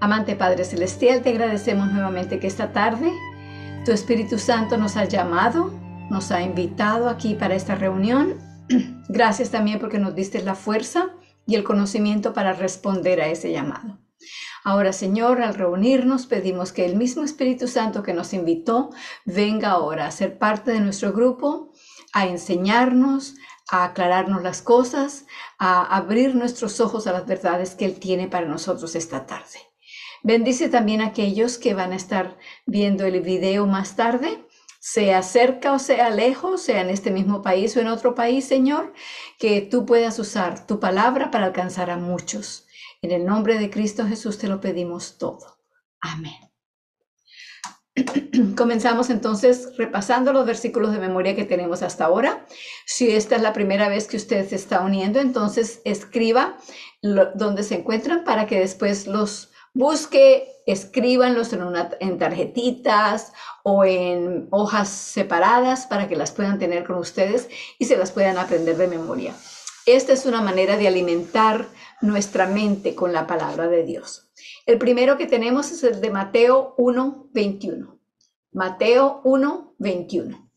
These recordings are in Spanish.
Amante Padre Celestial, te agradecemos nuevamente que esta tarde tu Espíritu Santo nos ha llamado, nos ha invitado aquí para esta reunión. Gracias también porque nos diste la fuerza y el conocimiento para responder a ese llamado. Ahora, Señor, al reunirnos, pedimos que el mismo Espíritu Santo que nos invitó venga ahora a ser parte de nuestro grupo, a enseñarnos, a aclararnos las cosas, a abrir nuestros ojos a las verdades que Él tiene para nosotros esta tarde. Bendice también a aquellos que van a estar viendo el video más tarde, sea cerca o sea lejos, sea en este mismo país o en otro país, Señor, que tú puedas usar tu palabra para alcanzar a muchos. En el nombre de Cristo Jesús te lo pedimos todo. Amén. Comenzamos entonces repasando los versículos de memoria que tenemos hasta ahora. Si esta es la primera vez que usted se está uniendo, entonces escriba donde se encuentran para que después los busque, escríbanlos en tarjetitas o en hojas separadas para que las puedan tener con ustedes y se las puedan aprender de memoria. Esta es una manera de alimentar nuestra mente con la palabra de Dios. El primero que tenemos es el de Mateo 1:21. Mateo 1:21.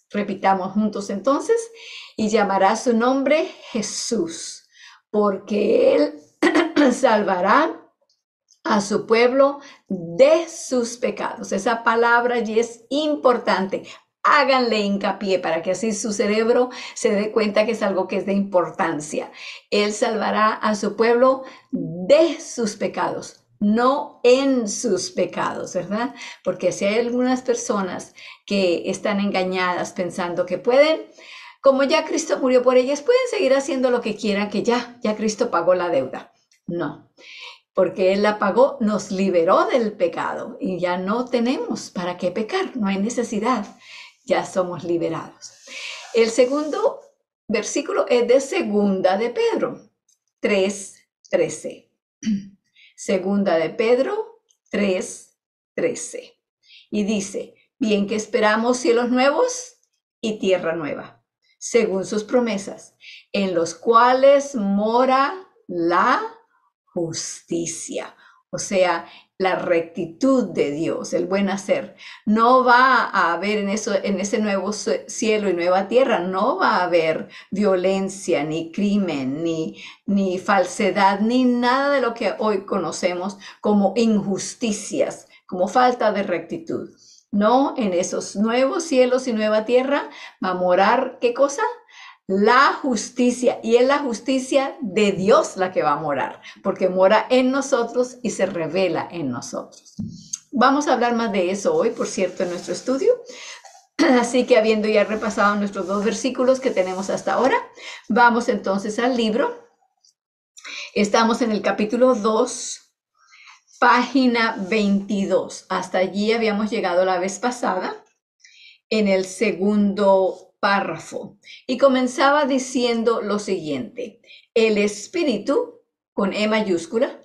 Repitamos juntos entonces: y llamará su nombre Jesús, porque Él salvará a su pueblo de sus pecados. Esa palabra allí es importante. Háganle hincapié para que así su cerebro se dé cuenta que es algo que es de importancia. Él salvará a su pueblo de sus pecados, no en sus pecados, ¿verdad? Porque si hay algunas personas que están engañadas pensando que pueden, como ya Cristo murió por ellas, pueden seguir haciendo lo que quieran, que ya Cristo pagó la deuda. No. Porque Él la pagó, nos liberó del pecado y ya no tenemos para qué pecar, no hay necesidad, ya somos liberados. El segundo versículo es de Segunda de Pedro 3:13. Segunda de Pedro 3:13. Y dice: bien que esperamos cielos nuevos y tierra nueva, según sus promesas, en los cuales mora la justicia, o sea, la rectitud de Dios, el buen hacer. No va a haber en ese nuevo cielo y nueva tierra, no va a haber violencia, ni crimen, ni falsedad, ni nada de lo que hoy conocemos como injusticias, como falta de rectitud. No, en esos nuevos cielos y nueva tierra va a morar, ¿qué cosa? La justicia, y es la justicia de Dios la que va a morar, porque mora en nosotros y se revela en nosotros. Vamos a hablar más de eso hoy, por cierto, en nuestro estudio. Así que habiendo ya repasado nuestros dos versículos que tenemos hasta ahora, vamos entonces al libro. Estamos en el capítulo 2, página 22. Hasta allí habíamos llegado la vez pasada, en el segundo párrafo, y comenzaba diciendo lo siguiente: el Espíritu, con E mayúscula,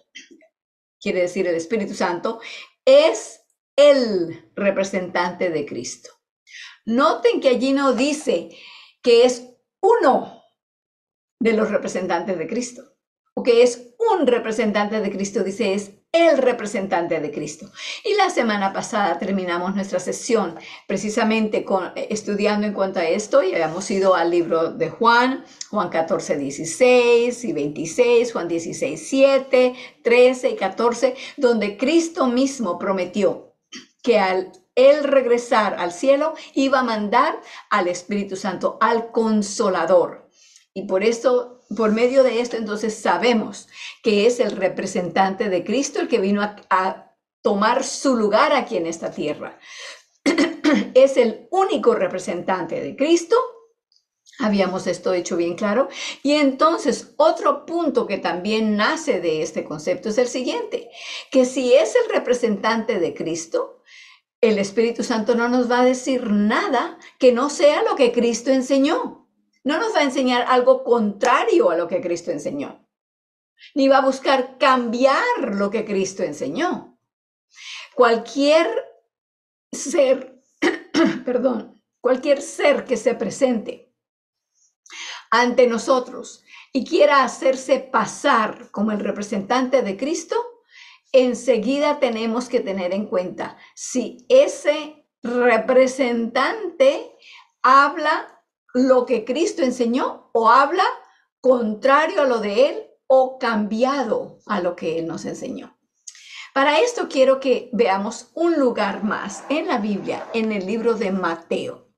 quiere decir el Espíritu Santo, es el representante de Cristo. Noten que allí no dice que es uno de los representantes de Cristo, o que es un representante de Cristo, dice es el representante de Cristo. Y la semana pasada terminamos nuestra sesión precisamente estudiando en cuanto a esto, y habíamos ido al libro de Juan 14:16 y 26, Juan 16:7, 13 y 14, donde Cristo mismo prometió que al Él regresar al cielo iba a mandar al Espíritu Santo, al Consolador. Y por eso, por medio de esto, entonces sabemos que es el representante de Cristo el que vino a tomar su lugar aquí en esta tierra. Es el único representante de Cristo. Habíamos esto hecho bien claro. Y entonces otro punto que también nace de este concepto es el siguiente: que si es el representante de Cristo, el Espíritu Santo no nos va a decir nada que no sea lo que Cristo enseñó. No nos va a enseñar algo contrario a lo que Cristo enseñó, ni va a buscar cambiar lo que Cristo enseñó. Cualquier ser, cualquier ser que se presente ante nosotros y quiera hacerse pasar como el representante de Cristo, enseguida tenemos que tener en cuenta si ese representante habla lo que Cristo enseñó o habla contrario a lo de Él o cambiado a lo que Él nos enseñó. Para esto quiero que veamos un lugar más en la Biblia, en el libro de Mateo.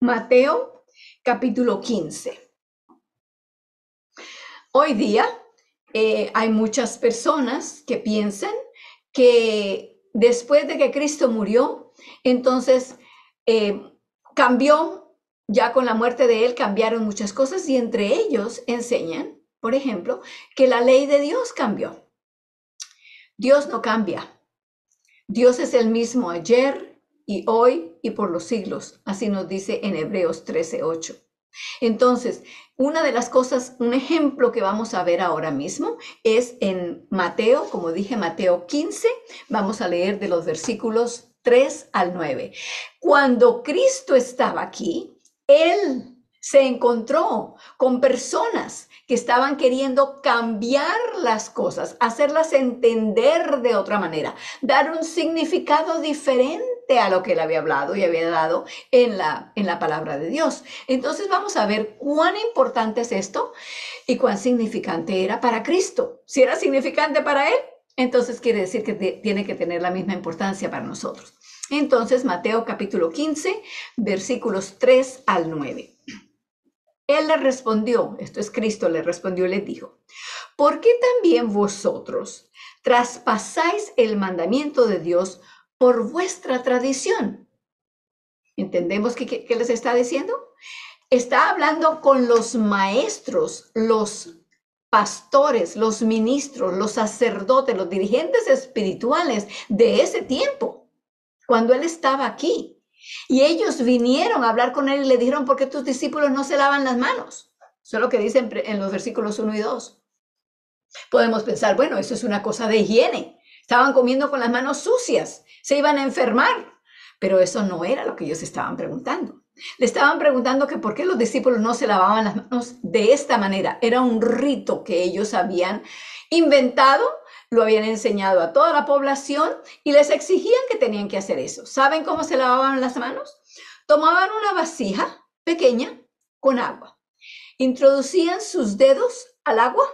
Mateo, capítulo 15. Hoy día hay muchas personas que piensan que después de que Cristo murió, entonces cambió, ya con la muerte de Él cambiaron muchas cosas y entre ellos enseñan, por ejemplo, que la ley de Dios cambió. Dios no cambia. Dios es el mismo ayer y hoy y por los siglos. Así nos dice en Hebreos 13:8. Entonces, una de las cosas, un ejemplo que vamos a ver ahora mismo es en Mateo, como dije, Mateo 15. Vamos a leer de los versículos 3 al 9. Cuando Cristo estaba aquí, Él se encontró con personas que estaban queriendo cambiar las cosas, hacerlas entender de otra manera, dar un significado diferente a lo que Él había hablado y había dado en la palabra de Dios. Entonces vamos a ver cuán importante es esto y cuán significante era para Cristo. Si era significante para Él, entonces quiere decir que tiene que tener la misma importancia para nosotros. Entonces, Mateo capítulo 15, versículos 3 al 9. Él le respondió, esto es Cristo, le respondió y le dijo, ¿por qué también vosotros traspasáis el mandamiento de Dios por vuestra tradición? ¿Entendemos qué les está diciendo? Está hablando con los maestros, los pastores, los ministros, los sacerdotes, los dirigentes espirituales de ese tiempo, cuando Él estaba aquí. Y ellos vinieron a hablar con Él y le dijeron, ¿por qué tus discípulos no se lavan las manos? Eso es lo que dicen en los versículos 1 y 2. Podemos pensar, bueno, eso es una cosa de higiene. Estaban comiendo con las manos sucias, se iban a enfermar. Pero eso no era lo que ellos estaban preguntando. Le estaban preguntando que por qué los discípulos no se lavaban las manos de esta manera. Era un rito que ellos habían inventado, lo habían enseñado a toda la población y les exigían que tenían que hacer eso. ¿Saben cómo se lavaban las manos? Tomaban una vasija pequeña con agua, introducían sus dedos al agua,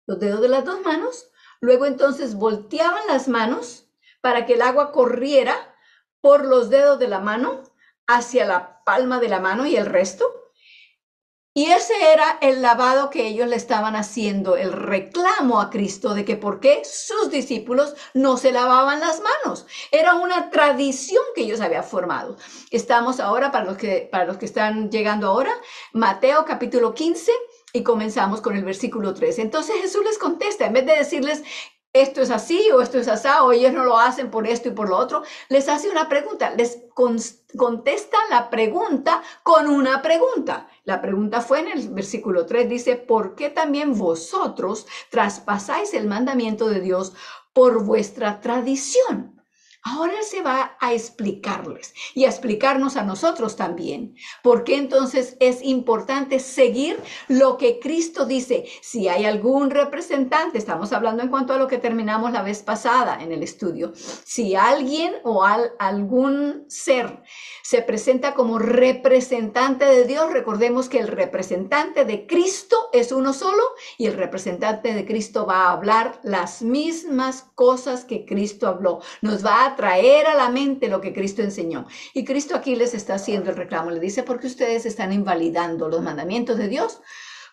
los dedos de las dos manos, luego entonces volteaban las manos para que el agua corriera por los dedos de la mano hacia la palma de la mano y el resto. Y ese era el lavado que ellos le estaban haciendo, el reclamo a Cristo de que por qué sus discípulos no se lavaban las manos. Era una tradición que ellos habían formado. Estamos ahora, para los que están llegando ahora, Mateo capítulo 15 y comenzamos con el versículo 3. Entonces Jesús les contesta, en vez de decirles esto es así o esto es asá o ellos no lo hacen por esto y por lo otro, les hace una pregunta, les contesta la pregunta con una pregunta. La pregunta fue en el versículo 3, dice, ¿por qué también vosotros traspasáis el mandamiento de Dios por vuestra tradición? Ahora Él se va a explicarles y a explicarnos a nosotros también. ¿Por qué entonces es importante seguir lo que Cristo dice? Si hay algún representante, estamos hablando en cuanto a lo que terminamos la vez pasada en el estudio, si alguien o algún ser se presenta como representante de Dios, recordemos que el representante de Cristo es uno solo y el representante de Cristo va a hablar las mismas cosas que Cristo habló. Nos va a traer a la mente lo que Cristo enseñó. Y Cristo aquí les está haciendo el reclamo. Le dice, ¿por qué ustedes están invalidando los mandamientos de Dios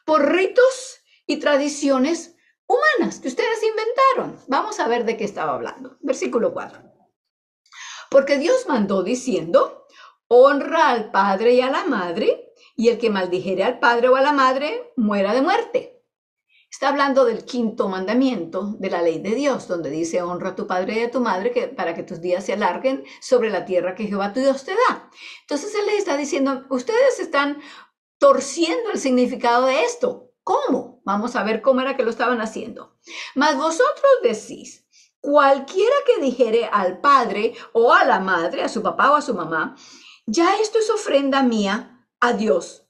por ritos y tradiciones humanas que ustedes inventaron? Vamos a ver de qué estaba hablando. Versículo 4. Porque Dios mandó diciendo, honra al padre y a la madre, y el que maldijere al padre o a la madre muera de muerte. Está hablando del quinto mandamiento de la ley de Dios, donde dice, honra a tu padre y a tu madre para que tus días se alarguen sobre la tierra que Jehová tu Dios te da. Entonces Él les está diciendo, ustedes están torciendo el significado de esto. ¿Cómo? Vamos a ver cómo era que lo estaban haciendo. Mas vosotros decís, cualquiera que dijere al padre o a la madre, a su papá o a su mamá, ya esto es ofrenda mía a Dios,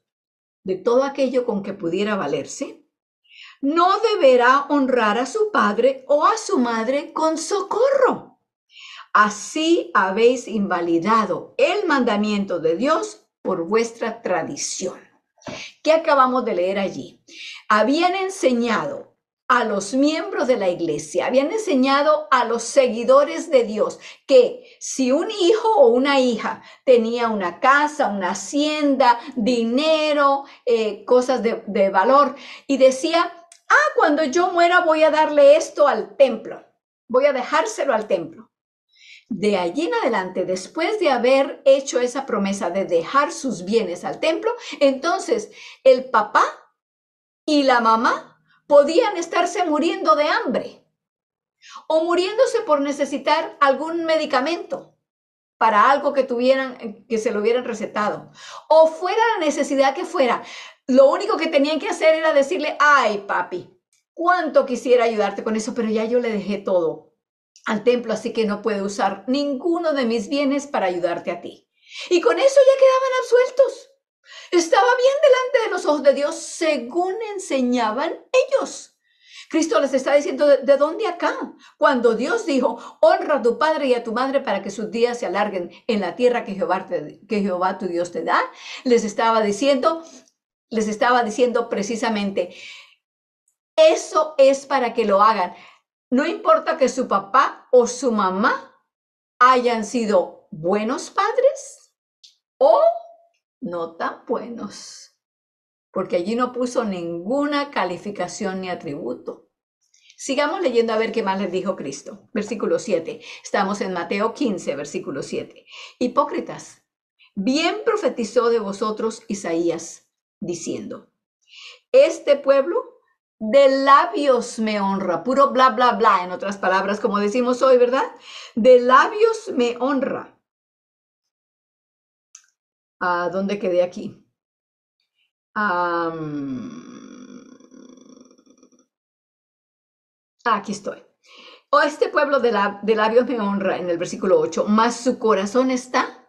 de todo aquello con que pudiera valerse, no deberá honrar a su padre o a su madre con socorro. Así habéis invalidado el mandamiento de Dios por vuestra tradición. ¿Qué acabamos de leer allí? Habían enseñado a los miembros de la iglesia, habían enseñado a los seguidores de Dios que si un hijo o una hija tenía una casa, una hacienda, dinero, cosas de valor, y decía, cuando yo muera voy a darle esto al templo, voy a dejárselo al templo. De allí en adelante, después de haber hecho esa promesa de dejar sus bienes al templo, entonces el papá y la mamá podían estarse muriendo de hambre o muriéndose por necesitar algún medicamento para algo que tuvieran, que se lo hubieran recetado, o fuera la necesidad que fuera. Lo único que tenían que hacer era decirle, ay, papi, cuánto quisiera ayudarte con eso, pero ya yo le dejé todo al templo, así que no puedo usar ninguno de mis bienes para ayudarte a ti. Y con eso ya quedaban absueltos. Estaba bien delante de los ojos de Dios según enseñaban ellos. Cristo les está diciendo, ¿de dónde acá? Cuando Dios dijo, honra a tu padre y a tu madre para que sus días se alarguen en la tierra que Jehová tu Dios te da, les estaba diciendo precisamente, eso es para que lo hagan. No importa que su papá o su mamá hayan sido buenos padres o no tan buenos, porque allí no puso ninguna calificación ni atributo. Sigamos leyendo a ver qué más les dijo Cristo. Versículo 7. Estamos en Mateo 15, versículo 7. Hipócritas, bien profetizó de vosotros Isaías, diciendo, este pueblo de labios me honra, puro bla, bla, bla, en otras palabras, como decimos hoy, ¿verdad? De labios me honra. ¿A dónde quedé aquí? Aquí estoy. Este pueblo de labios me honra, en el versículo 8, mas su corazón está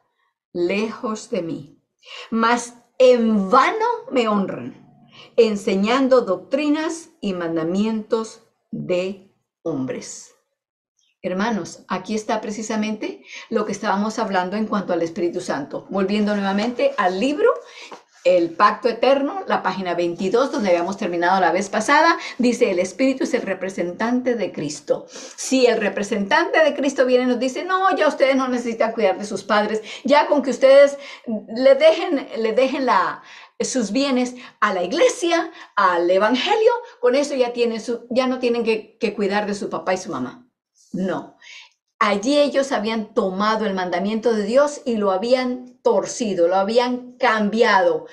lejos de mí. Mas en vano me honran, enseñando doctrinas y mandamientos de hombres. Hermanos, aquí está precisamente lo que estábamos hablando en cuanto al Espíritu Santo. Volviendo nuevamente al libro, El Pacto Eterno, la página 22, donde habíamos terminado la vez pasada, dice, el Espíritu es el representante de Cristo. Si el representante de Cristo viene y nos dice, no, ya ustedes no necesitan cuidar de sus padres, ya con que ustedes le dejen sus bienes a la iglesia, al evangelio, con eso ya no tienen que cuidar de su papá y su mamá. No. Allí ellos habían tomado el mandamiento de Dios y lo habían torcido, lo habían cambiado.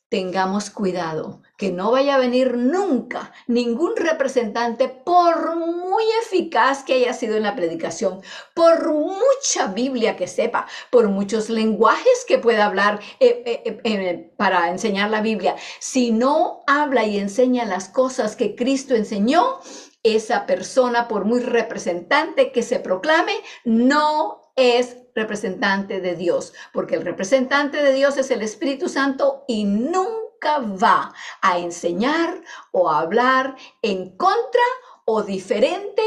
Tengamos cuidado, que no vaya a venir nunca ningún representante, por muy eficaz que haya sido en la predicación, por mucha Biblia que sepa, por muchos lenguajes que pueda hablar para enseñar la Biblia. Si no habla y enseña las cosas que Cristo enseñó, esa persona, por muy representante que se proclame, no es representante de Dios, porque el representante de Dios es el Espíritu Santo y nunca va a enseñar o a hablar en contra o diferente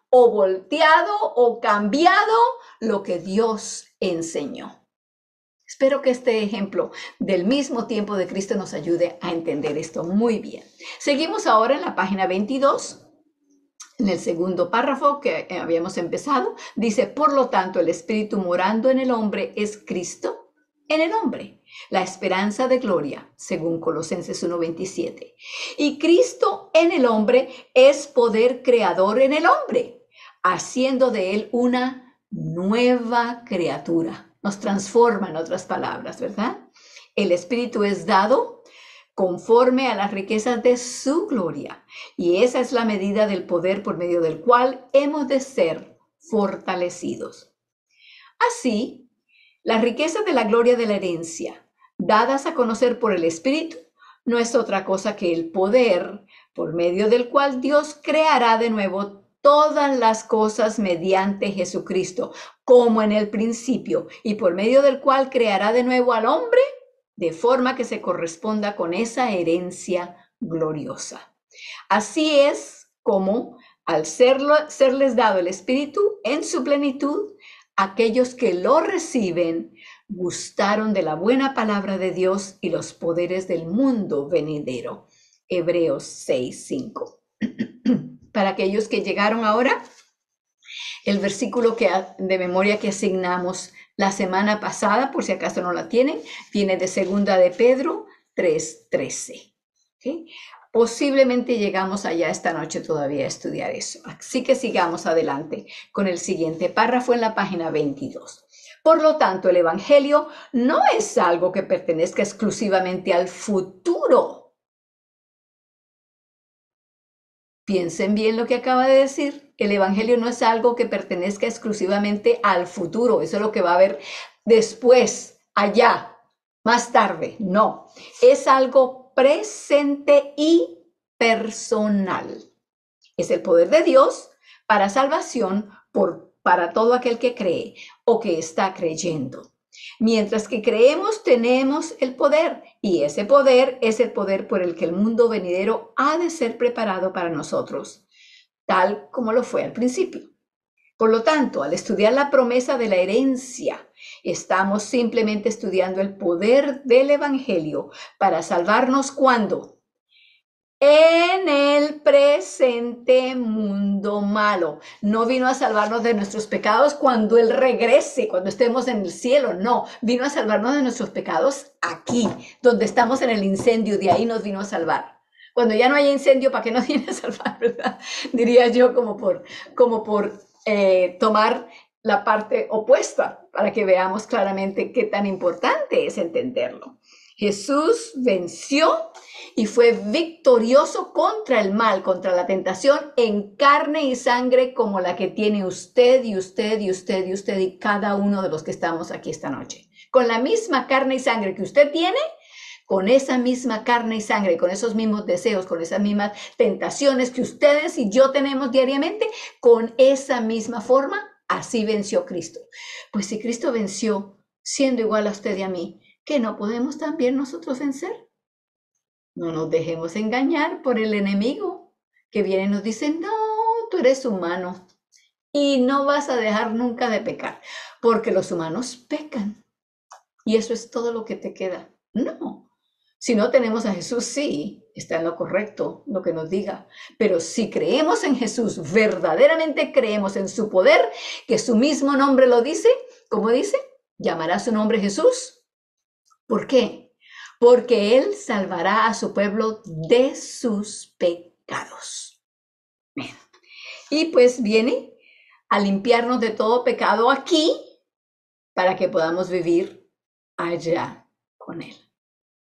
o volteado o cambiado lo que Dios enseñó. Espero que este ejemplo del mismo tiempo de Cristo nos ayude a entender esto muy bien. Seguimos ahora en la página 22. En el segundo párrafo que habíamos empezado, dice, por lo tanto, el Espíritu morando en el hombre es Cristo en el hombre, la esperanza de gloria, según Colosenses 1:27. Y Cristo en el hombre es poder creador en el hombre, haciendo de él una nueva criatura. Nos transforma, en otras palabras, ¿verdad? El Espíritu es dado conforme a las riquezas de su gloria. Y esa es la medida del poder por medio del cual hemos de ser fortalecidos. Así, las riquezas de la gloria de la herencia, dadas a conocer por el Espíritu, no es otra cosa que el poder por medio del cual Dios creará de nuevo todas las cosas mediante Jesucristo, como en el principio, y por medio del cual creará de nuevo al hombre de forma que se corresponda con esa herencia gloriosa. Así es como, al serles dado el Espíritu en su plenitud, aquellos que lo reciben gustaron de la buena palabra de Dios y los poderes del mundo venidero. Hebreos 6:5. Para aquellos que llegaron ahora, el versículo de memoria que asignamos la semana pasada, por si acaso no la tienen, viene de 2 de Pedro 3:13. ¿Okay? Posiblemente llegamos allá esta noche todavía a estudiar eso. Así que sigamos adelante con el siguiente párrafo en la página 22. Por lo tanto, el Evangelio no es algo que pertenezca exclusivamente al futuro. Piensen bien lo que acaba de decir. El Evangelio no es algo que pertenezca exclusivamente al futuro. Eso es lo que va a haber después, allá, más tarde. No, es algo presente y personal. Es el poder de Dios para salvación para todo aquel que cree o que está creyendo. Mientras que creemos, tenemos el poder, y ese poder es el poder por el que el mundo venidero ha de ser preparado para nosotros, tal como lo fue al principio. Por lo tanto, al estudiar la promesa de la herencia, estamos simplemente estudiando el poder del Evangelio para salvarnos cuando en el presente mundo malo. No vino a salvarnos de nuestros pecados cuando Él regrese, cuando estemos en el cielo. No, vino a salvarnos de nuestros pecados aquí, donde estamos en el incendio. De ahí nos vino a salvar. Cuando ya no hay incendio, ¿para qué nos viene a salvar, verdad? Diría yo, como por tomar la parte opuesta, para que veamos claramente qué tan importante es entenderlo. Jesús venció y fue victorioso contra el mal, contra la tentación, en carne y sangre como la que tiene usted y usted y usted y usted y cada uno de los que estamos aquí esta noche. Con la misma carne y sangre que usted tiene, con esa misma carne y sangre, con esos mismos deseos, con esas mismas tentaciones que ustedes y yo tenemos diariamente, con esa misma forma, así venció Cristo. Pues si Cristo venció siendo igual a usted y a mí, ¿qué no podemos también nosotros vencer? No nos dejemos engañar por el enemigo que viene y nos dice, no, tú eres humano y no vas a dejar nunca de pecar, porque los humanos pecan y eso es todo lo que te queda. No, si no tenemos a Jesús, sí, está en lo correcto lo que nos diga, pero si creemos en Jesús, verdaderamente creemos en su poder, que su mismo nombre lo dice, ¿cómo dice? Llamará su nombre Jesús. ¿Por qué? Porque Él salvará a su pueblo de sus pecados. Bien. Y pues viene a limpiarnos de todo pecado aquí para que podamos vivir allá con Él.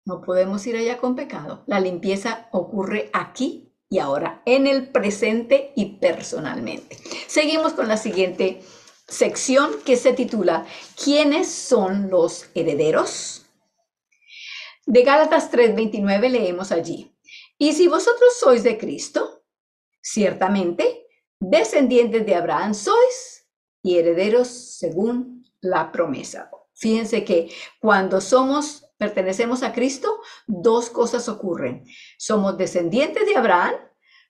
No podemos ir allá con pecado. La limpieza ocurre aquí y ahora, en el presente y personalmente. Seguimos con la siguiente sección que se titula ¿Quiénes son los herederos? De Gálatas 3:29 leemos allí, y si vosotros sois de Cristo, ciertamente descendientes de Abraham sois y herederos según la promesa. Fíjense que cuando pertenecemos a Cristo, dos cosas ocurren. Somos descendientes de Abraham,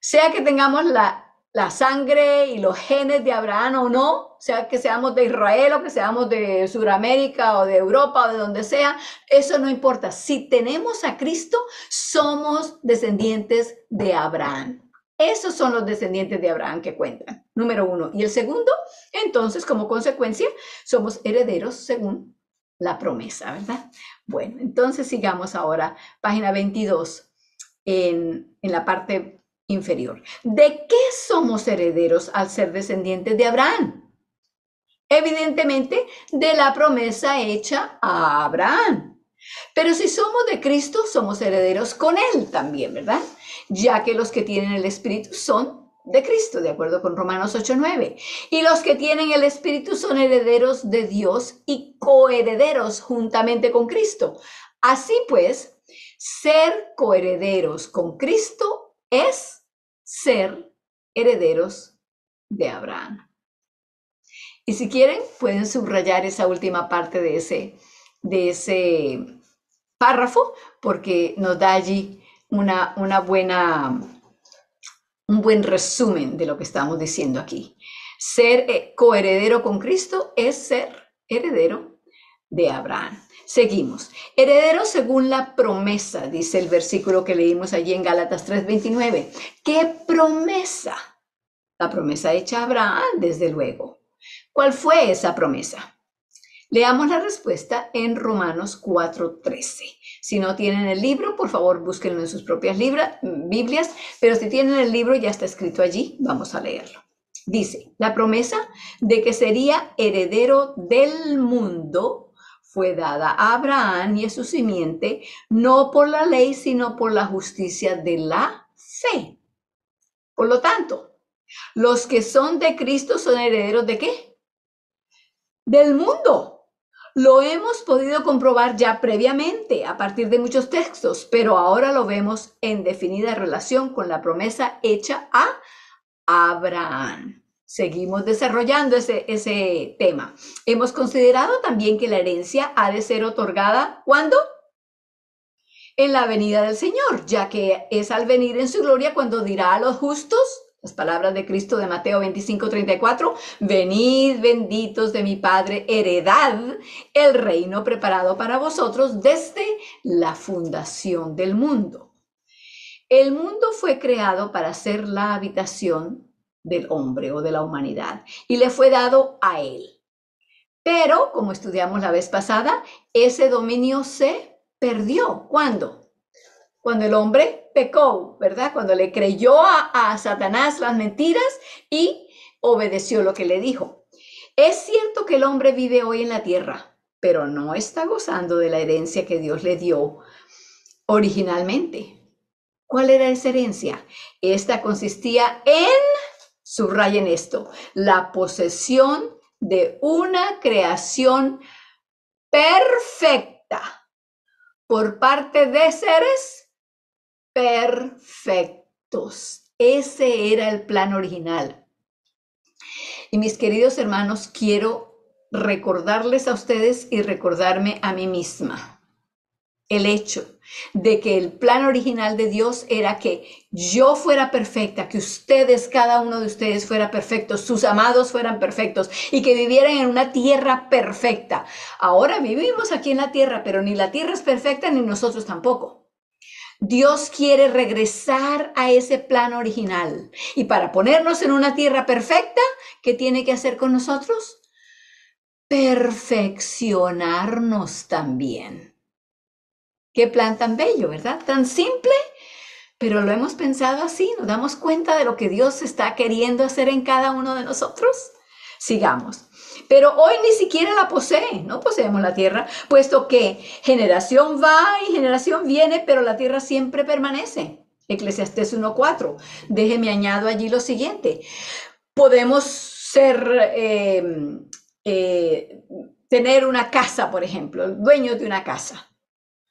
sea que tengamos la sangre y los genes de Abraham o no, sea que seamos de Israel o que seamos de Sudamérica o de Europa o de donde sea, eso no importa. Si tenemos a Cristo, somos descendientes de Abraham. Esos son los descendientes de Abraham que cuentan, número uno. Y el segundo, entonces, como consecuencia, somos herederos según la promesa, ¿verdad? Bueno, entonces sigamos ahora, página 22, en la parte inferior. ¿De qué somos herederos al ser descendientes de Abraham? Evidentemente, de la promesa hecha a Abraham. Pero si somos de Cristo, somos herederos con Él también, ¿verdad? Ya que los que tienen el Espíritu son de Cristo, de acuerdo con Romanos 8:9. Y los que tienen el Espíritu son herederos de Dios y coherederos juntamente con Cristo. Así pues, ser coherederos con Cristo es ser herederos de Abraham. Y si quieren, pueden subrayar esa última parte de ese párrafo, porque nos da allí una buena un buen resumen de lo que estamos diciendo aquí. Ser coheredero con Cristo es ser heredero de Abraham. Seguimos. Heredero según la promesa, dice el versículo que leímos allí en Gálatas 3:29. ¿Qué promesa? La promesa hecha a Abraham, desde luego. ¿Cuál fue esa promesa? Leamos la respuesta en Romanos 4:13. Si no tienen el libro, por favor, búsquenlo en sus propias Biblias, pero si tienen el libro, ya está escrito allí, vamos a leerlo. Dice, la promesa de que sería heredero del mundo fue dada a Abraham y a su simiente, no por la ley, sino por la justicia de la fe. Por lo tanto, los que son de Cristo son herederos ¿de qué? Del mundo. Lo hemos podido comprobar ya previamente a partir de muchos textos, pero ahora lo vemos en definida relación con la promesa hecha a Abraham. Seguimos desarrollando ese tema. Hemos considerado también que la herencia ha de ser otorgada, ¿cuándo? En la venida del Señor, ya que es al venir en su gloria cuando dirá a los justos, las palabras de Cristo de Mateo 25:34, venid benditos de mi Padre, heredad el reino preparado para vosotros desde la fundación del mundo. El mundo fue creado para ser la habitación del hombre o de la humanidad y le fue dado a él. Pero, como estudiamos la vez pasada, ese dominio se perdió. ¿Cuándo? Cuando el hombre pecó, ¿verdad? Cuando le creyó a Satanás las mentiras y obedeció lo que le dijo. Es cierto que el hombre vive hoy en la tierra, pero no está gozando de la herencia que Dios le dio originalmente. ¿Cuál era esa herencia? Esta consistía en, subrayen esto, la posesión de una creación perfecta por parte de seres perfectos. Ese era el plan original. Y mis queridos hermanos, quiero recordarles a ustedes y recordarme a mí misma el hecho de que el plan original de Dios era que yo fuera perfecta, que ustedes, cada uno de ustedes fuera perfecto, sus amados fueran perfectos y que vivieran en una tierra perfecta. Ahora vivimos aquí en la tierra, pero ni la tierra es perfecta ni nosotros tampoco. Dios quiere regresar a ese plan original. Y para ponernos en una tierra perfecta, ¿qué tiene que hacer con nosotros? Perfeccionarnos también. Qué plan tan bello, ¿verdad? Tan simple, pero lo hemos pensado así. Nos damos cuenta de lo que Dios está queriendo hacer en cada uno de nosotros. Sigamos. Pero hoy ni siquiera la posee, no poseemos la tierra, puesto que generación va y generación viene, pero la tierra siempre permanece. Eclesiastés 1:4. Déjeme añado allí lo siguiente. Podemos tener una casa, por ejemplo, dueños de una casa.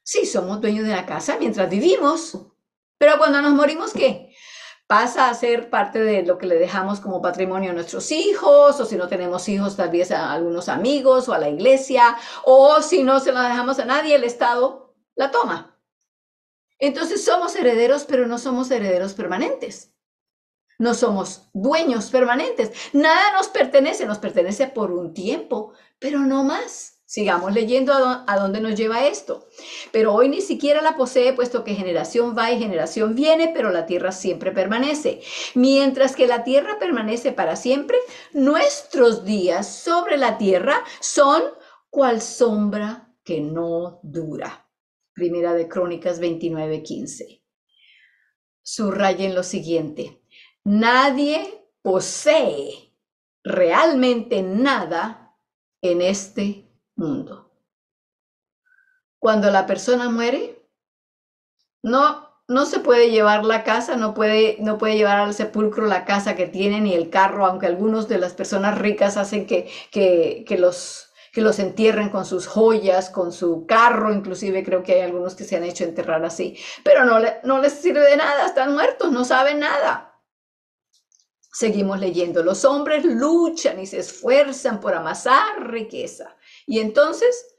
Sí, somos dueños de una casa mientras vivimos, pero cuando nos morimos, ¿qué? Pasa a ser parte de lo que le dejamos como patrimonio a nuestros hijos, o si no tenemos hijos, tal vez a algunos amigos o a la iglesia, o si no se la dejamos a nadie, el Estado la toma. Entonces somos herederos, pero no somos herederos permanentes. No somos dueños permanentes. Nada nos pertenece por un tiempo, pero no más. Sigamos leyendo a dónde nos lleva esto. Pero hoy ni siquiera la posee, puesto que generación va y generación viene, pero la tierra siempre permanece. Mientras que la tierra permanece para siempre, nuestros días sobre la tierra son cual sombra que no dura. Primera de Crónicas 29:15. Subrayen lo siguiente. Nadie posee realmente nada en este mundo. Cuando la persona muere, no se puede llevar la casa, no puede llevar al sepulcro la casa que tiene ni el carro, aunque algunos de las personas ricas hacen que los entierren con sus joyas, con su carro, inclusive creo que hay algunos que se han hecho enterrar así, pero no les sirve de nada, están muertos, no saben nada. Seguimos leyendo. Los hombres luchan y se esfuerzan por amasar riqueza. Y entonces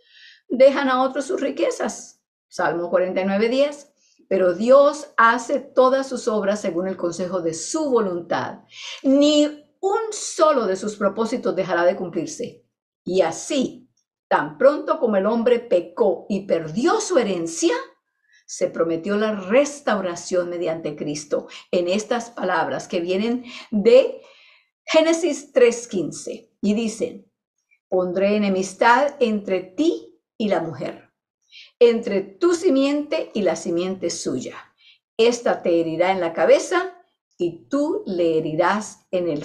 dejan a otros sus riquezas. Salmo 49:10. pero Dios hace todas sus obras según el consejo de su voluntad. Ni un solo de sus propósitos dejará de cumplirse. Y así, tan pronto como el hombre pecó y perdió su herencia, se prometió la restauración mediante Cristo en estas palabras que vienen de Génesis 3:15 y dicen: pondré enemistad entre ti y la mujer, entre tu simiente y la simiente suya. Esta te herirá en la cabeza y tú le herirás en el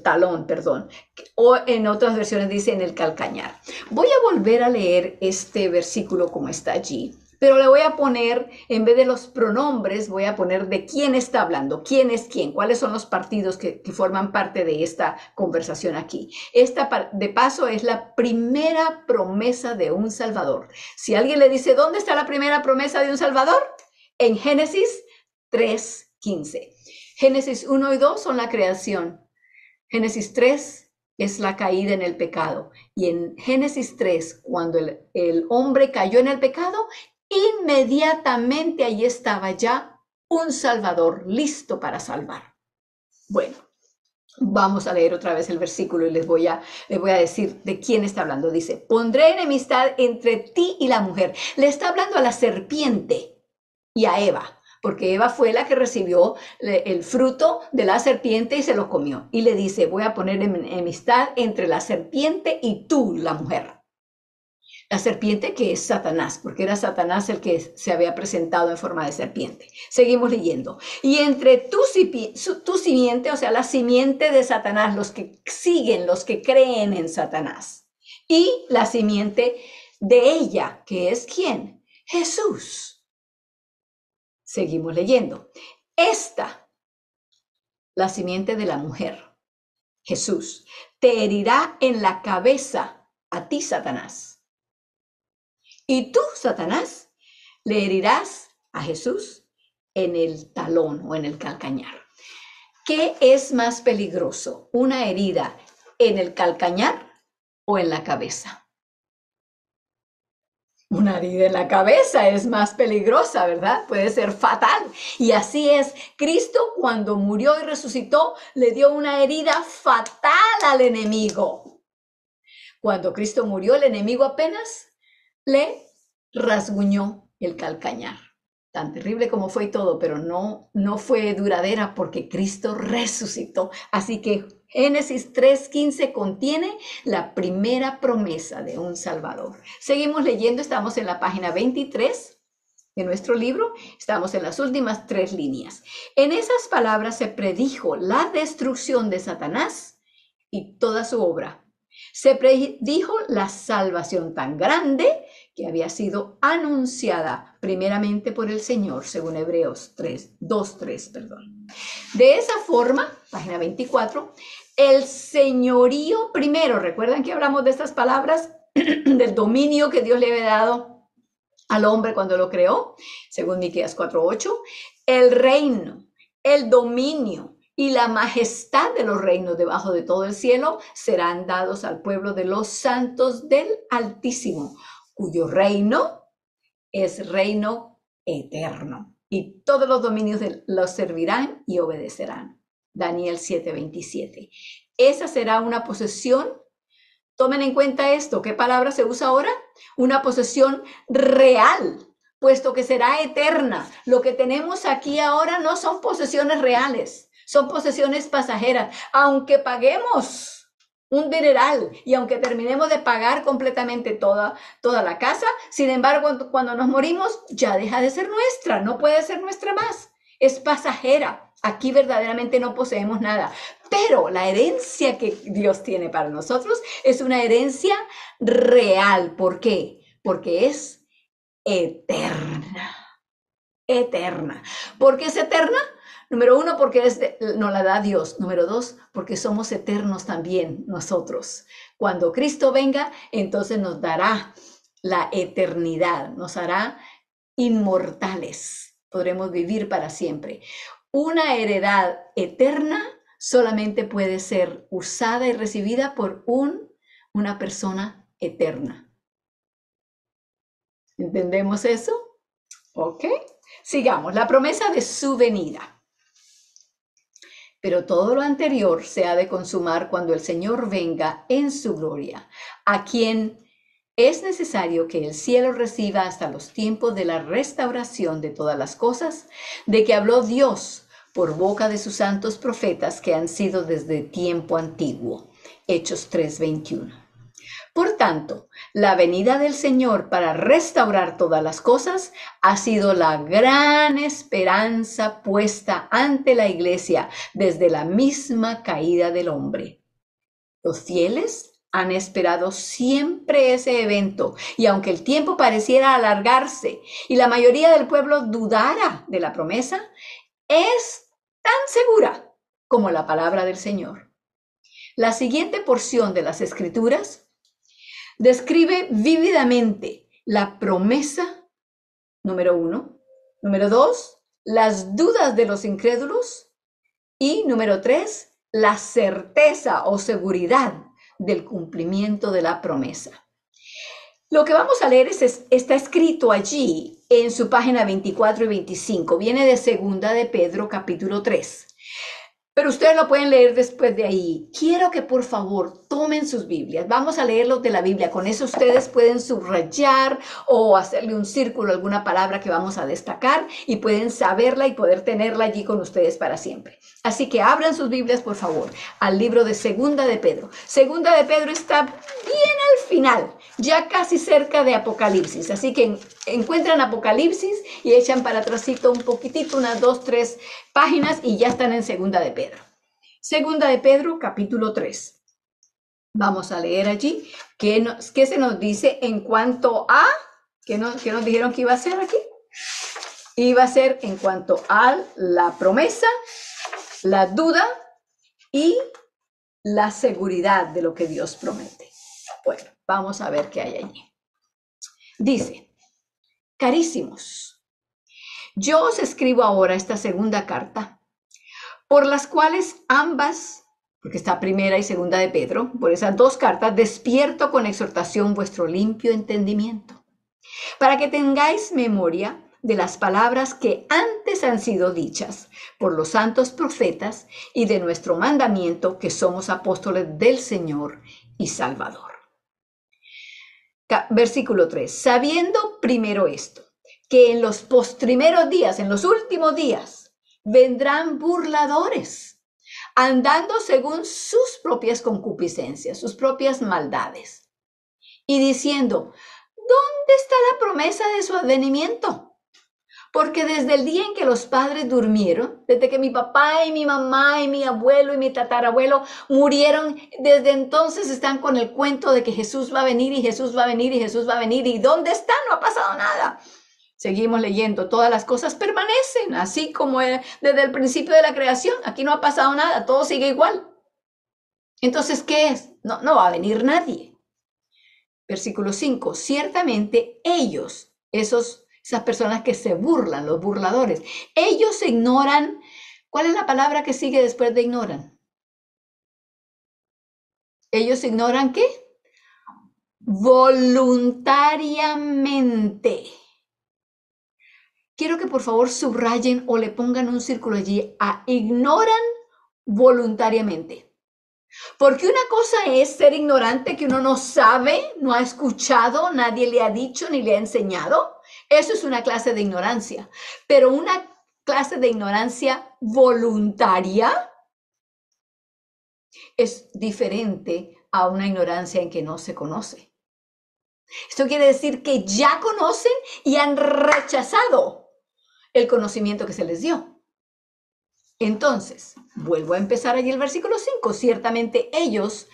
talón, perdón. O en otras versiones dice en el calcañar. Voy a volver a leer este versículo como está allí, pero le voy a poner, en vez de los pronombres, voy a poner de quién está hablando, quién es quién, cuáles son los partidos que forman parte de esta conversación aquí. Esta, de paso, es la primera promesa de un Salvador. Si alguien le dice, ¿dónde está la primera promesa de un Salvador? En Génesis 3:15. Génesis 1 y 2 son la creación. Génesis 3 es la caída en el pecado. Y en Génesis 3, cuando el hombre cayó en el pecado, inmediatamente allí estaba ya un Salvador listo para salvar. Bueno, vamos a leer otra vez el versículo y les voy a decir de quién está hablando. Dice, pondré enemistad entre ti y la mujer. Le está hablando a la serpiente y a Eva, porque Eva fue la que recibió el fruto de la serpiente y se lo comió. Y le dice, voy a poner enemistad entre la serpiente y tú, la mujer. La serpiente, que es Satanás, porque era Satanás el que se había presentado en forma de serpiente. Seguimos leyendo. Y entre tu simiente, o sea, la simiente de Satanás, los que siguen, los que creen en Satanás. Y la simiente de ella, que es ¿quién? Jesús. Seguimos leyendo. Esta, la simiente de la mujer, Jesús, te herirá en la cabeza a ti, Satanás. Y tú, Satanás, le herirás a Jesús en el talón o en el calcañar. ¿Qué es más peligroso? ¿Una herida en el calcañar o en la cabeza? Una herida en la cabeza es más peligrosa, ¿verdad? Puede ser fatal. Y así es. Cristo, cuando murió y resucitó, le dio una herida fatal al enemigo. Cuando Cristo murió, el enemigo apenas le rasguñó el calcañar. Tan terrible como fue y todo, pero no fue duradera porque Cristo resucitó. Así que Génesis 3:15 contiene la primera promesa de un Salvador. Seguimos leyendo, estamos en la página 23 de nuestro libro, estamos en las últimas 3 líneas. En esas palabras se predijo la destrucción de Satanás y toda su obra. Se predijo la salvación tan grande que había sido anunciada primeramente por el Señor, según Hebreos 2:3. De esa forma, página 24, el señorío primero, ¿recuerdan que hablamos de estas palabras? Del dominio que Dios le había dado al hombre cuando lo creó, según Miqueas 4:8, el reino, el dominio y la majestad de los reinos debajo de todo el cielo serán dados al pueblo de los santos del Altísimo, cuyo reino es reino eterno. Y todos los dominios los servirán y obedecerán. Daniel 7:27. Esa será una posesión. Tomen en cuenta esto. ¿Qué palabra se usa ahora? Una posesión real, puesto que será eterna. Lo que tenemos aquí ahora no son posesiones reales. Son posesiones pasajeras, aunque paguemos un dineral y aunque terminemos de pagar completamente toda la casa, sin embargo, cuando nos morimos, ya deja de ser nuestra, no puede ser nuestra más, es pasajera. Aquí verdaderamente no poseemos nada, pero la herencia que Dios tiene para nosotros es una herencia real. ¿Por qué? Porque es eterna. Eterna. ¿Por qué es eterna? Número 1, porque nos la da Dios. Número 2, porque somos eternos también nosotros. Cuando Cristo venga, entonces nos dará la eternidad, nos hará inmortales. Podremos vivir para siempre. Una heredad eterna solamente puede ser usada y recibida por una persona eterna. ¿Entendemos eso? ¿Ok? Sigamos, la promesa de su venida. Pero todo lo anterior se ha de consumar cuando el Señor venga en su gloria, a quien es necesario que el cielo reciba hasta los tiempos de la restauración de todas las cosas, de que habló Dios por boca de sus santos profetas que han sido desde tiempo antiguo. Hechos 3:21. Por tanto, la venida del Señor para restaurar todas las cosas ha sido la gran esperanza puesta ante la iglesia desde la misma caída del hombre. Los fieles han esperado siempre ese evento, y aunque el tiempo pareciera alargarse y la mayoría del pueblo dudara de la promesa, es tan segura como la palabra del Señor. La siguiente porción de las Escrituras describe vívidamente la promesa, número 1, número 2, las dudas de los incrédulos y número 3, la certeza o seguridad del cumplimiento de la promesa. Lo que vamos a leer está escrito allí en su página 24 y 25. Viene de Segunda de Pedro, capítulo 3. Pero ustedes lo pueden leer después de ahí. Quiero que por favor tomen sus Biblias. Vamos a leerlos de la Biblia. Con eso ustedes pueden subrayar o hacerle un círculo a alguna palabra que vamos a destacar y pueden saberla y poder tenerla allí con ustedes para siempre. Así que abran sus Biblias, por favor, al libro de Segunda de Pedro. Segunda de Pedro está bien al final, ya casi cerca de Apocalipsis. Así que encuentran Apocalipsis y echan para atrásito un poquitito, unas 2, 3 páginas y ya están en Segunda de Pedro. Segunda de Pedro, capítulo 3. Vamos a leer allí qué se nos dice en cuanto a, ¿qué nos dijeron que iba a ser aquí? Iba a ser en cuanto a la promesa, la duda y la seguridad de lo que Dios promete. Bueno, vamos a ver qué hay allí. Dice, carísimos, yo os escribo ahora esta segunda carta, por las cuales ambas, porque está primera y segunda de Pedro, por esas dos cartas, despierto con exhortación vuestro limpio entendimiento, para que tengáis memoria de las palabras que antes han sido dichas por los santos profetas y de nuestro mandamiento que somos apóstoles del Señor y Salvador. Versículo 3. Sabiendo primero esto, que en los postrimeros días, en los últimos días, vendrán burladores, andando según sus propias concupiscencias, sus propias maldades, y diciendo, ¿dónde está la promesa de su advenimiento? Porque desde el día en que los padres durmieron, desde que mi papá y mi mamá y mi abuelo y mi tatarabuelo murieron, desde entonces están con el cuento de que Jesús va a venir y Jesús va a venir y Jesús va a venir. ¿Y dónde está? No ha pasado nada. Seguimos leyendo, todas las cosas permanecen, así como desde el principio de la creación. Aquí no ha pasado nada, todo sigue igual. Entonces, ¿qué es? No va a venir nadie. Versículo 5, ciertamente ellos, esas personas que se burlan, los burladores, ellos ignoran. ¿Cuál es la palabra que sigue después de ignoran? Ellos ignoran ¿qué? Voluntariamente. Quiero que por favor subrayen o le pongan un círculo allí a ignoran voluntariamente. Porque una cosa es ser ignorante, que uno no sabe, no ha escuchado, nadie le ha dicho ni le ha enseñado. Eso es una clase de ignorancia. Pero una clase de ignorancia voluntaria es diferente a una ignorancia en que no se conoce. Esto quiere decir que ya conocen y han rechazado el conocimiento que se les dio. Entonces, vuelvo a empezar allí el versículo 5. Ciertamente ellos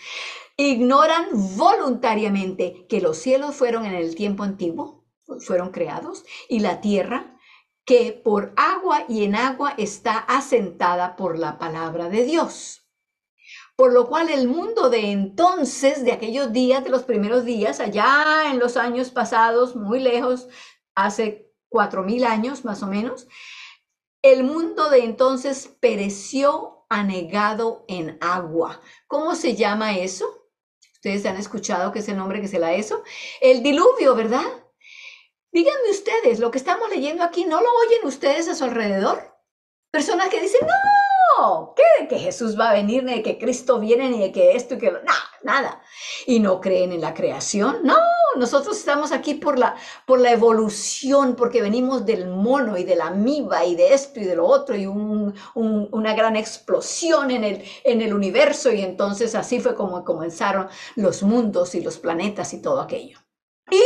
ignoran voluntariamente que los cielos fueron en el tiempo antiguo, fueron creados, y la tierra que por agua y en agua está asentada por la palabra de Dios. Por lo cual el mundo de entonces, de aquellos días, de los primeros días, allá en los años pasados, muy lejos, hace 4,000 años más o menos, el mundo de entonces pereció anegado en agua. ¿Cómo se llama eso? Ustedes han escuchado que es el nombre que se le da eso. El diluvio, ¿verdad? Díganme ustedes, lo que estamos leyendo aquí, ¿no lo oyen ustedes a su alrededor? Personas que dicen, no, ¿qué de que Jesús va a venir, ni de que Cristo viene, ni de que esto y que lo... No, nada. Y no creen en la creación. No, nosotros estamos aquí por la evolución, porque venimos del mono y de la amiba y de esto y de lo otro, y una gran explosión en el universo, y entonces así fue como comenzaron los mundos y los planetas y todo aquello. Y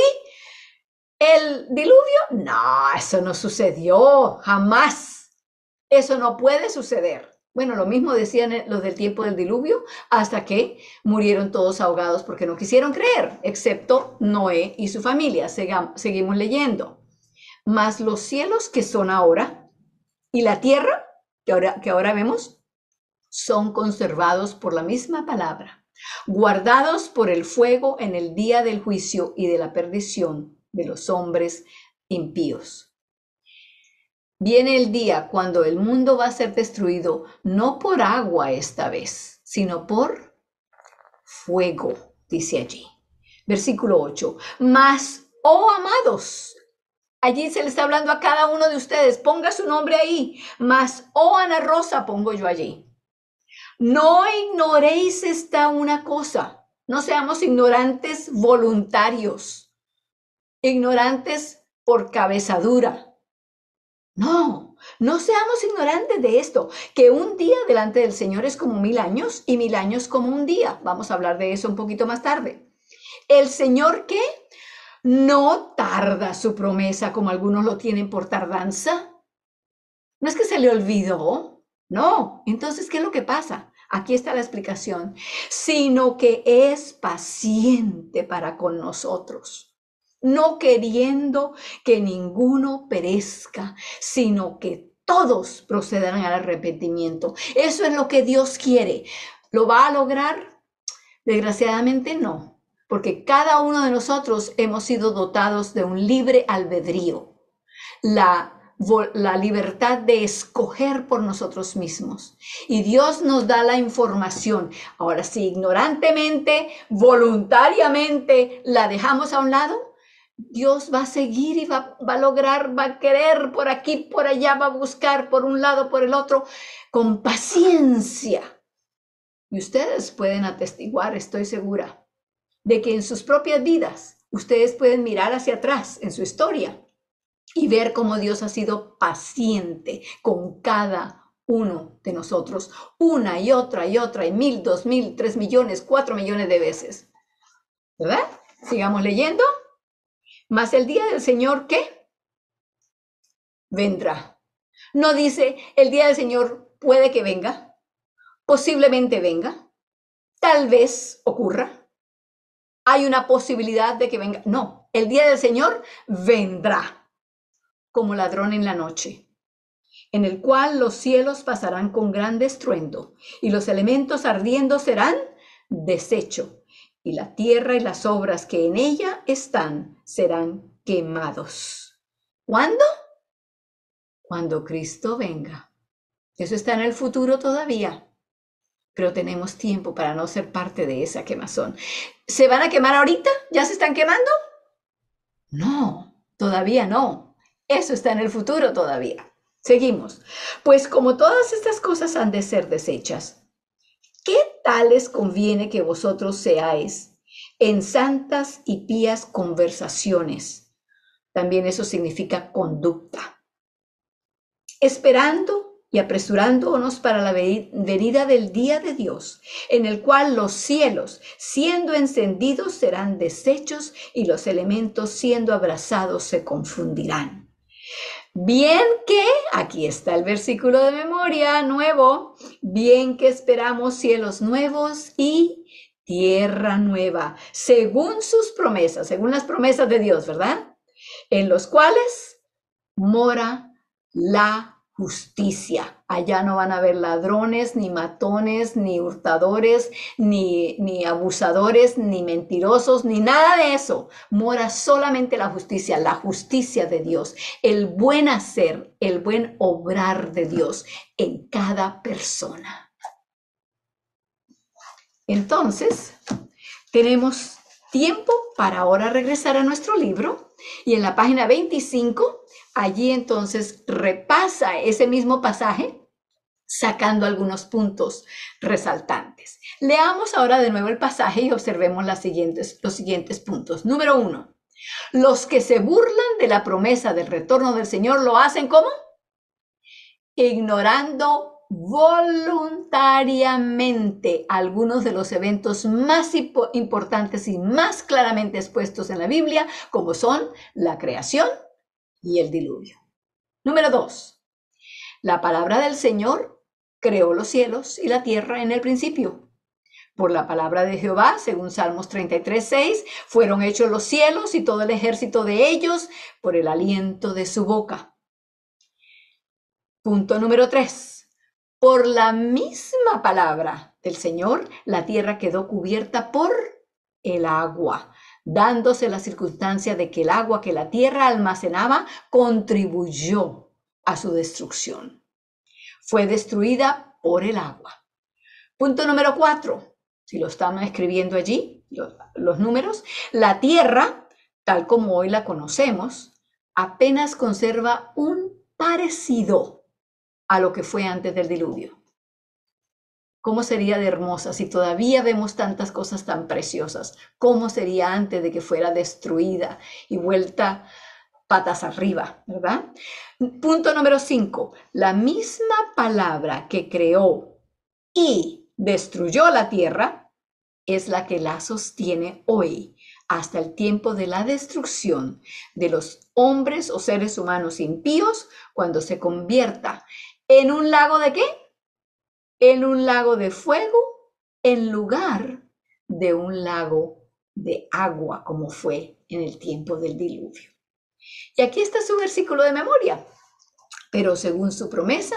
el diluvio, no, eso no sucedió, jamás. Eso no puede suceder. Bueno, lo mismo decían los del tiempo del diluvio, hasta que murieron todos ahogados porque no quisieron creer, excepto Noé y su familia. Seguimos leyendo. Mas los cielos que son ahora y la tierra que ahora vemos son conservados por la misma palabra, guardados por el fuego en el día del juicio y de la perdición de los hombres impíos. Viene el día cuando el mundo va a ser destruido, no por agua esta vez, sino por fuego, dice allí. Versículo 8. Mas, oh amados, allí se le está hablando a cada uno de ustedes, ponga su nombre ahí. Mas, oh Ana Rosa, pongo yo allí. No ignoréis esta una cosa, no seamos ignorantes voluntarios, ignorantes por cabezadura. No, no seamos ignorantes de esto, que un día delante del Señor es como 1000 años y 1000 años como un día. Vamos a hablar de eso un poquito más tarde. El Señor, ¿qué? No tarda su promesa como algunos lo tienen por tardanza. No es que se le olvidó, no. Entonces, ¿qué es lo que pasa? Aquí está la explicación. Sino que es paciente para con nosotros, no queriendo que ninguno perezca, sino que todos procedan al arrepentimiento. Eso es lo que Dios quiere. ¿Lo va a lograr? Desgraciadamente no, porque cada uno de nosotros hemos sido dotados de un libre albedrío, la libertad de escoger por nosotros mismos. Y Dios nos da la información. Ahora, si ignorantemente, voluntariamente la dejamos a un lado, Dios va a seguir y va a lograr, va a querer por aquí, por allá, va a buscar por un lado, por el otro, con paciencia. Y ustedes pueden atestiguar, estoy segura, de que en sus propias vidas, ustedes pueden mirar hacia atrás en su historia y ver cómo Dios ha sido paciente con cada uno de nosotros, una y otra, y 1000, 2000, 3 millones, 4 millones de veces. ¿Verdad? Sigamos leyendo. Mas el día del Señor, ¿qué? Vendrá. No dice, el día del Señor puede que venga, posiblemente venga, tal vez ocurra, hay una posibilidad de que venga. No, el día del Señor vendrá como ladrón en la noche, en el cual los cielos pasarán con gran estruendo y los elementos ardiendo serán deshecho, y la tierra y las obras que en ella están serán quemados. ¿Cuándo? Cuando Cristo venga. Eso está en el futuro todavía, pero tenemos tiempo para no ser parte de esa quemazón. ¿Se van a quemar ahorita? ¿Ya se están quemando? No, todavía no. Eso está en el futuro todavía. Seguimos. Pues como todas estas cosas han de ser deshechas, ¿qué tal les conviene que vosotros seáis en santas y pías conversaciones? También eso significa conducta. Esperando y apresurándonos para la venida del día de Dios, en el cual los cielos, siendo encendidos, serán deshechos y los elementos, siendo abrasados, se confundirán. Bien que, aquí está el versículo de memoria nuevo, bien que esperamos cielos nuevos y tierra nueva, según sus promesas, según las promesas de Dios, ¿verdad? En los cuales mora la justicia. Allá no van a haber ladrones, ni matones, ni hurtadores, ni abusadores, ni mentirosos, ni nada de eso. Mora solamente la justicia de Dios, el buen hacer, el buen obrar de Dios en cada persona. Entonces, tenemos tiempo para ahora regresar a nuestro libro y en la página 25, allí entonces repasa ese mismo pasaje, sacando algunos puntos resaltantes. Leamos ahora de nuevo el pasaje y observemos los siguientes puntos. Número 1. Los que se burlan de la promesa del retorno del Señor lo hacen ¿cómo? Ignorando voluntariamente algunos de los eventos más importantes y más claramente expuestos en la Biblia, como son la creación y el diluvio. Número 2. La palabra del Señor creó los cielos y la tierra en el principio. Por la palabra de Jehová, según Salmos 33:6, fueron hechos los cielos y todo el ejército de ellos por el aliento de su boca. Punto número 3. Por la misma palabra del Señor, la tierra quedó cubierta por el agua, dándose la circunstancia de que el agua que la tierra almacenaba contribuyó a su destrucción. Fue destruida por el agua. Punto número 4. Si lo están escribiendo allí, los números, la tierra, tal como hoy la conocemos, apenas conserva un parecido a lo que fue antes del diluvio. ¿Cómo sería de hermosa si todavía vemos tantas cosas tan preciosas? ¿Cómo sería antes de que fuera destruida y vuelta patas arriba, ¿verdad? Punto número 5. La misma palabra que creó y destruyó la tierra es la que la sostiene hoy, hasta el tiempo de la destrucción de los hombres o seres humanos impíos, cuando se convierta en un lago ¿de qué? En un lago de fuego, en lugar de un lago de agua, como fue en el tiempo del diluvio. Y aquí está su versículo de memoria, pero según su promesa,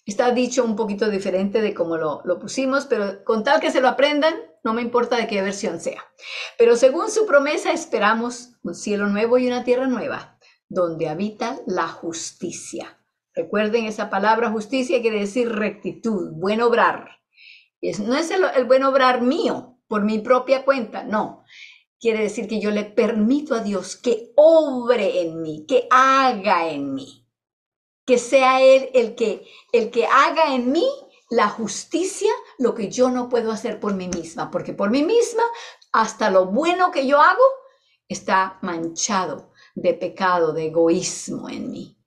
está dicho un poquito diferente de cómo lo pusimos, pero con tal que se lo aprendan, no me importa de qué versión sea. Pero según su promesa, esperamos un cielo nuevo y una tierra nueva, donde habita la justicia. Recuerden, esa palabra justicia quiere decir rectitud, buen obrar. No es el buen obrar mío, por mi propia cuenta, no. Quiere decir que yo le permito a Dios que obre en mí, que haga en mí, que sea Él el que haga en mí la justicia, lo que yo no puedo hacer por mí misma, porque por mí misma, hasta lo bueno que yo hago está manchado de pecado, de egoísmo en mí.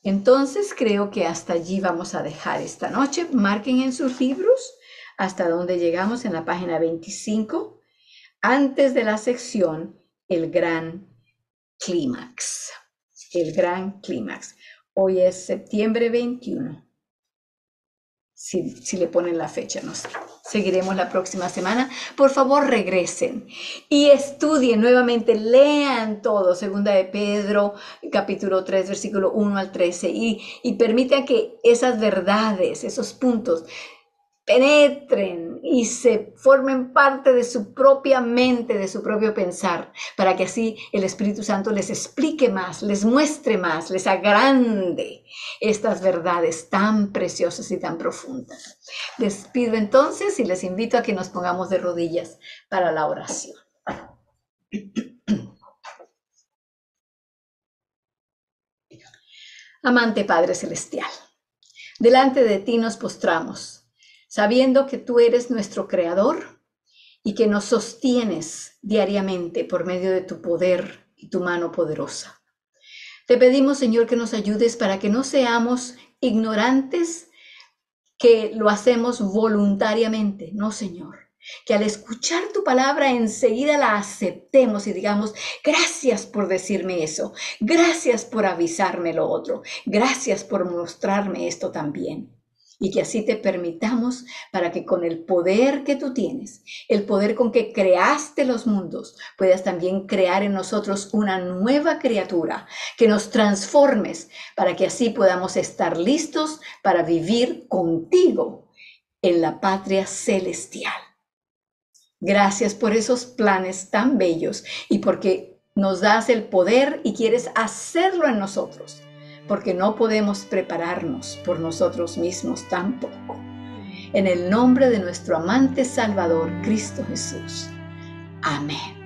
Entonces creo que hasta allí vamos a dejar esta noche. Marquen en sus libros hasta donde llegamos en la página 25. Antes de la sección, el gran clímax. El gran clímax. Hoy es septiembre 21. Si le ponen la fecha, no sé. Seguiremos la próxima semana. Por favor, regresen y estudien nuevamente, lean todo, segunda de Pedro, capítulo 3, versículo 1 al 13, y permitan que esas verdades, esos puntos, penetren y se formen parte de su propia mente, de su propio pensar, para que así el Espíritu Santo les explique más, les muestre más, les agrande estas verdades tan preciosas y tan profundas. Les pido entonces y les invito a que nos pongamos de rodillas para la oración. Amante Padre Celestial, delante de ti nos postramos, sabiendo que tú eres nuestro Creador y que nos sostienes diariamente por medio de tu poder y tu mano poderosa. Te pedimos, Señor, que nos ayudes para que no seamos ignorantes, que lo hacemos voluntariamente, no, Señor. Que al escuchar tu palabra enseguida la aceptemos y digamos, gracias por decirme eso, gracias por avisarme lo otro, gracias por mostrarme esto también. Y que así te permitamos para que con el poder que tú tienes, el poder con que creaste los mundos, puedas también crear en nosotros una nueva criatura, que nos transformes para que así podamos estar listos para vivir contigo en la patria celestial. Gracias por esos planes tan bellos y porque nos das el poder y quieres hacerlo en nosotros. Porque no podemos prepararnos por nosotros mismos tampoco. En el nombre de nuestro amante Salvador, Cristo Jesús. Amén.